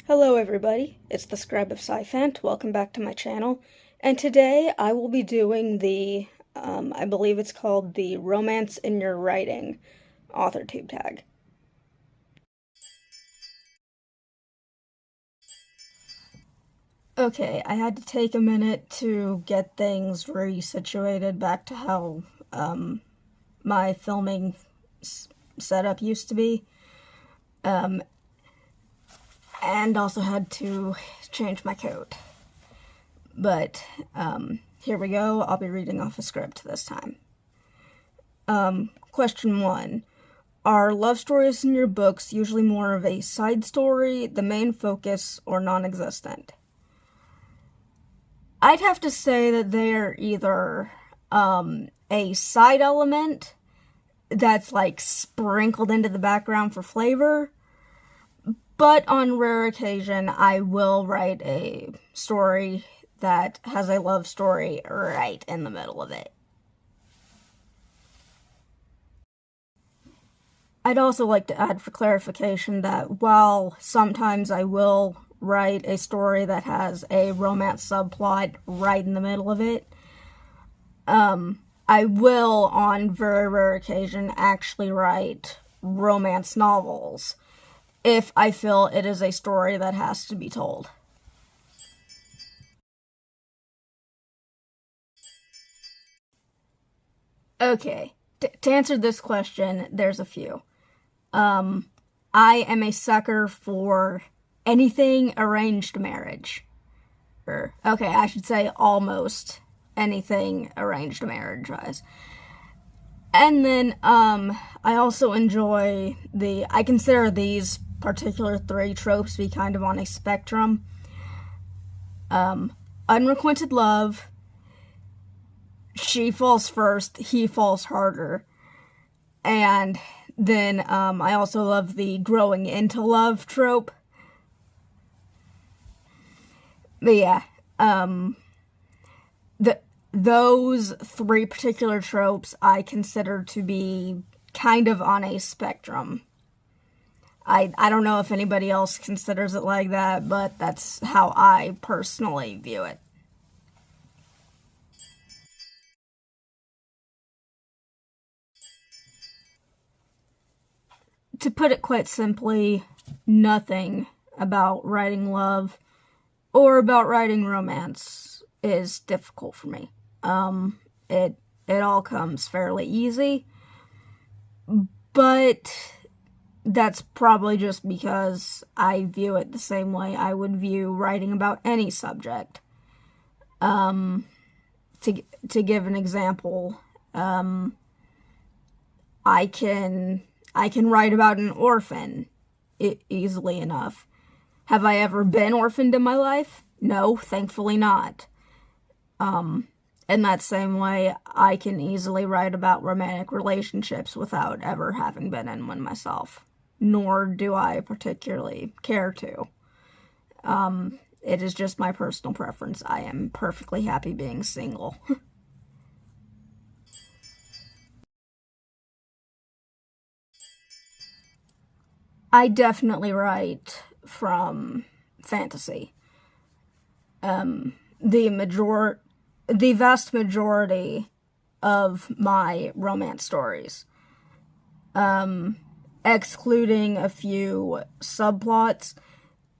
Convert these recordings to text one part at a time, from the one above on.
Hello everybody, it's the Scribe of Sci-Fant. Welcome back to my channel. And today I will be doing the, I believe it's called the Romance in Your Writing authortube tag. Okay, I had to take a minute to get things resituated back to how my filming setup used to be. And also had to change my coat. But here we go. I'll be reading off a script this time. Question 1. Are love stories in your books usually more of a side story, the main focus, or non-existent? I'd have to say that they're either a side element that's like sprinkled into the background for flavor, but on rare occasion I will write a story that has a love story right in the middle of it. I'd also like to add for clarification that while sometimes I will write a story that has a romance subplot right in the middle of it, I will, on very rare occasion, actually write romance novels if I feel it is a story that has to be told. Okay, to answer this question, there's a few. I am a sucker for anything arranged marriage. Okay, I should say almost anything arranged marriage-wise. And then, I also enjoy I consider these particular 3 tropes to be kind of on a spectrum. Unrequited love, she falls first, he falls harder. And then, I also love the growing into love trope. But yeah, those 3 particular tropes I consider to be kind of on a spectrum. I don't know if anybody else considers it like that, but that's how I personally view it. To put it quite simply, nothing about writing love or about writing romance is difficult for me. It all comes fairly easy, but that's probably just because I view it the same way I would view writing about any subject. To give an example, I can write about an orphan easily enough. Have I ever been orphaned in my life? No, thankfully not. In that same way, I can easily write about romantic relationships without ever having been in one myself. Nor do I particularly care to. It is just my personal preference. I am perfectly happy being single. I definitely write from fantasy. The vast majority of my romance stories, excluding a few subplots,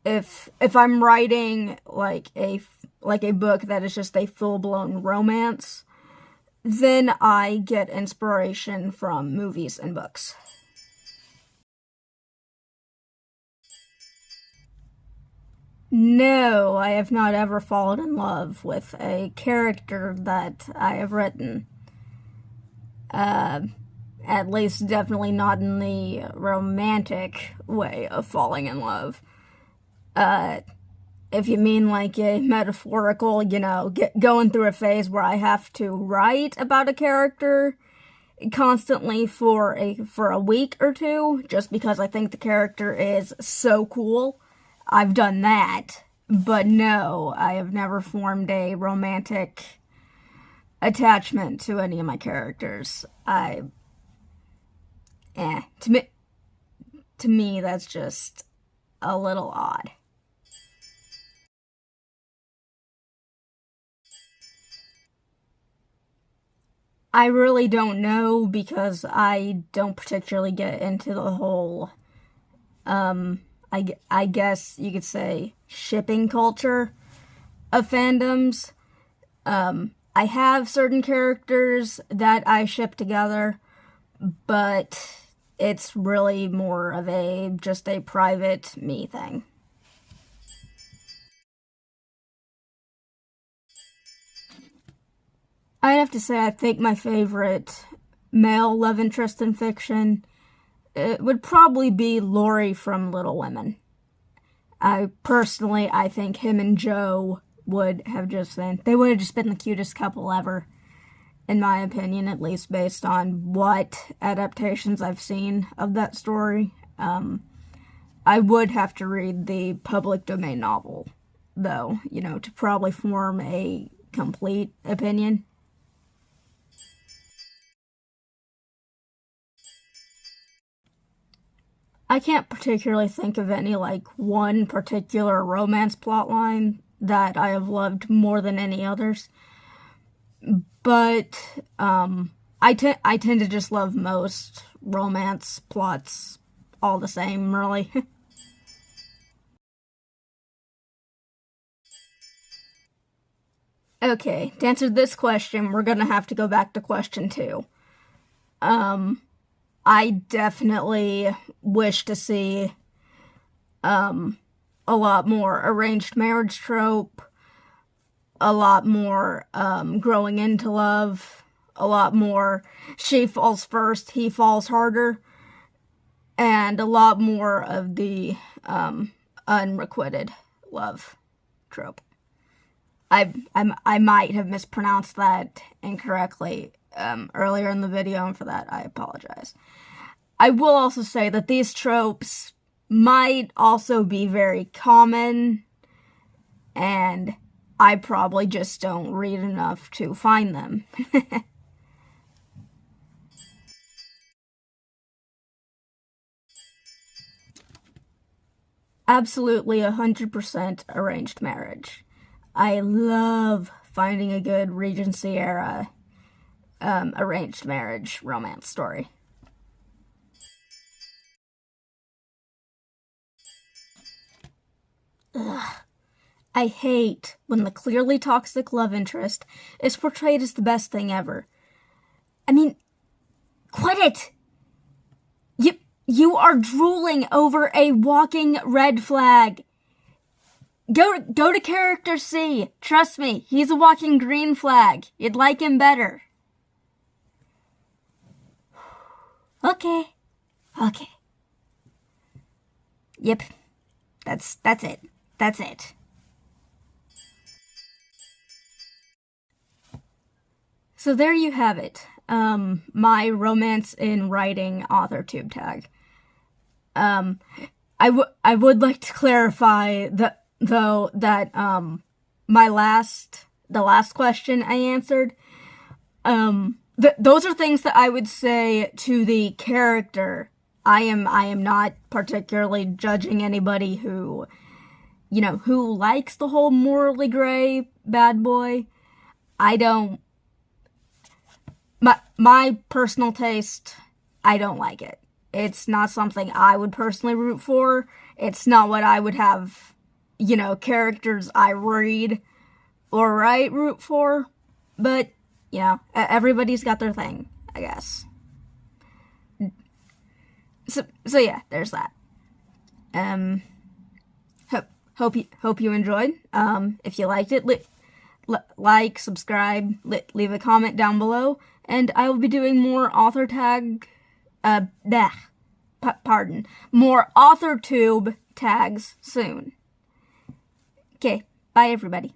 if I'm writing like a book that is just a full-blown romance, then I get inspiration from movies and books. No, I have not ever fallen in love with a character that I have written. At least definitely not in the romantic way of falling in love. If you mean like a metaphorical, going through a phase where I have to write about a character constantly for a week or two, just because I think the character is so cool, I've done that. But no, I have never formed a romantic attachment to any of my characters. To me, that's just a little odd. I really don't know, because I don't particularly get into the whole, I guess you could say, shipping culture of fandoms. I have certain characters that I ship together, but it's really more of just a private me thing. I'd have to say I think my favorite male love interest in fiction, it would probably be Laurie from Little Women. I think him and Joe would have just been the cutest couple ever, in my opinion, at least based on what adaptations I've seen of that story. I would have to read the public domain novel, though, to probably form a complete opinion. I can't particularly think of any, one particular romance plotline that I have loved more than any others. But, I tend to just love most romance plots all the same, really. Okay, to answer this question, we're gonna have to go back to question 2. I definitely wish to see a lot more arranged marriage trope, a lot more growing into love, a lot more she falls first, he falls harder, and a lot more of the unrequited love trope. I might have mispronounced that incorrectly earlier in the video, and for that I apologize. I will also say that these tropes might also be very common, and I probably just don't read enough to find them. Absolutely 100% arranged marriage. I love finding a good Regency era arranged marriage romance story. Ugh. I hate when the clearly toxic love interest is portrayed as the best thing ever. I mean, quit it! You are drooling over a walking red flag. Go to character C. Trust me, he's a walking green flag. You'd like him better. Okay. Yep. That's it. That's it. So there you have it. My romance in writing authortube tag. I would like to clarify that the last question I answered, those are things that I would say to the character. I am not particularly judging anybody who likes the whole morally gray bad boy. My personal taste, I don't like it. It's not something I would personally root for. It's not what I would have, characters I read or write root for. But, everybody's got their thing, I guess. So yeah, there's that. Hope you enjoyed. If you liked it, like, subscribe, leave a comment down below, and I will be doing more more authortube tags soon. Okay, bye everybody.